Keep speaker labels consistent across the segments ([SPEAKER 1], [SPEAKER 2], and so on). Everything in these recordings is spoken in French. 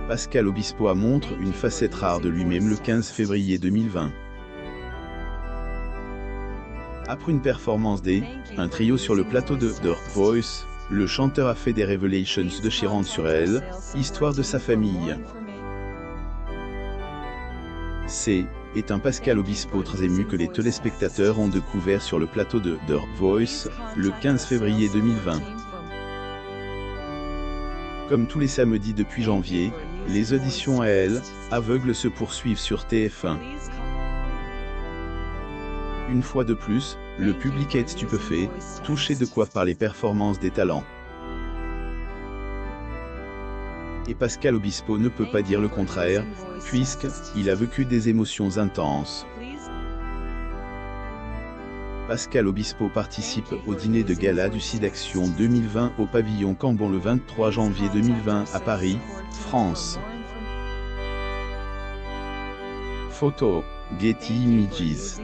[SPEAKER 1] Pascal Obispo montre une facette rare de lui-même le 15 février 2020. Après une performance un trio sur le plateau de The Voice, le chanteur a fait des révélations déchirantes sur elle, histoire de sa famille. C'est un Pascal Obispo très ému que les téléspectateurs ont découvert sur le plateau de The Voice, le 15 février 2020. Comme tous les samedis depuis janvier, les auditions à elle, aveugle se poursuivent sur TF1. Une fois de plus, le public est stupéfait, touché de quoi par les performances des talents. Et Pascal Obispo ne peut pas dire le contraire, puisqu'il a vécu des émotions intenses. Pascal Obispo participe au dîner de gala du SIDAction 2020 au pavillon Cambon le 23 janvier 2020 à Paris, France. Photo, Getty Images.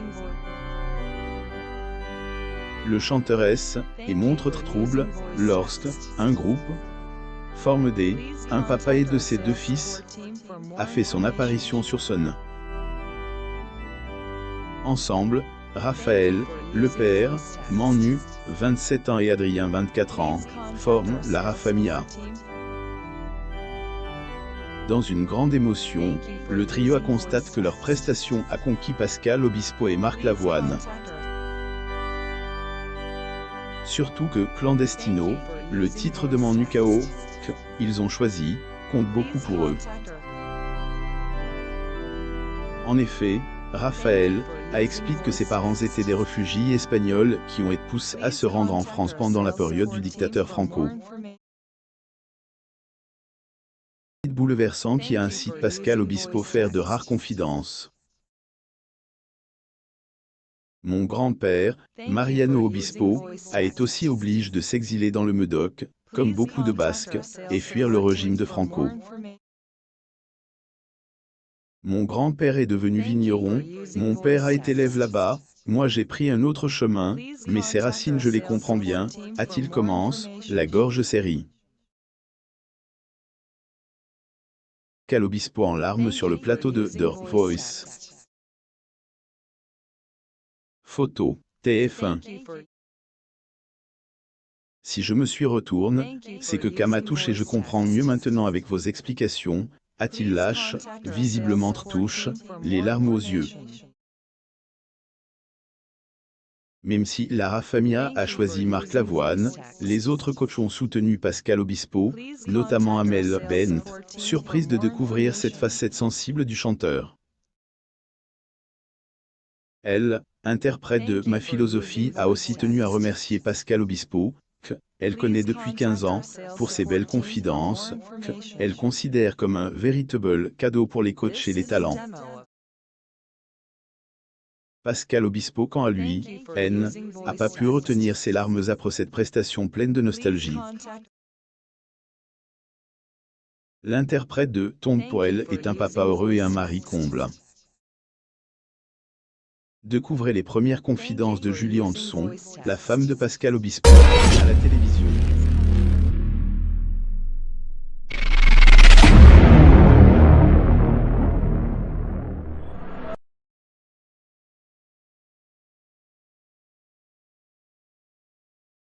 [SPEAKER 1] Le chanteur est montre trouble lorsque un groupe forme un papa et de ses deux fils a fait son apparition sur scène. Ensemble, Raphaël, le père, Manu, 27 ans et Adrien, 24 ans, forment la Rafamia. Dans une grande émotion, le trio constate que leur prestation a conquis Pascal Obispo et Marc Lavoine. Surtout que Clandestino, le titre de Manu Chao, qu'ils ont choisi, compte beaucoup pour eux. En effet, Raphaël explique que ses parents étaient des réfugiés espagnols qui ont été poussés à se rendre en France pendant la période du dictateur Franco. Bouleversant qui incite Pascal Obispo à faire de rares confidences. Mon grand-père, Mariano Obispo, a été aussi obligé de s'exiler dans le Médoc, comme beaucoup de Basques, et fuir le régime de Franco. Mon grand-père est devenu vigneron, mon père a été élève là-bas, moi j'ai pris un autre chemin, mais ses racines je les comprends bien, a-t-il commence, la gorge serrée. Pascal Obispo en larmes sur le plateau de The Voice. Photo, TF1. Si je me suis retourne, c'est que Cam a touché, je comprends mieux maintenant avec vos explications, a-t-il lâche, visiblement touche, les larmes aux yeux. Même si la Rafamia a choisi Marc Lavoine, les autres coachs ont soutenu Pascal Obispo, notamment Amel Bent, surprise de découvrir cette facette sensible du chanteur. Elle, interprète de Ma philosophie, a aussi tenu à remercier Pascal Obispo, qu'elle connaît depuis 15 ans, pour ses belles confidences, qu'elle considère comme un véritable cadeau pour les coachs et les talents. Pascal Obispo, quant à lui, n'a pas pu retenir ses larmes après cette prestation pleine de nostalgie. L'interprète de Tombe pour elle est un papa heureux et un mari comble. Découvrez les premières confidences de Julie Anderson, la femme de Pascal Obispo, à la télévision.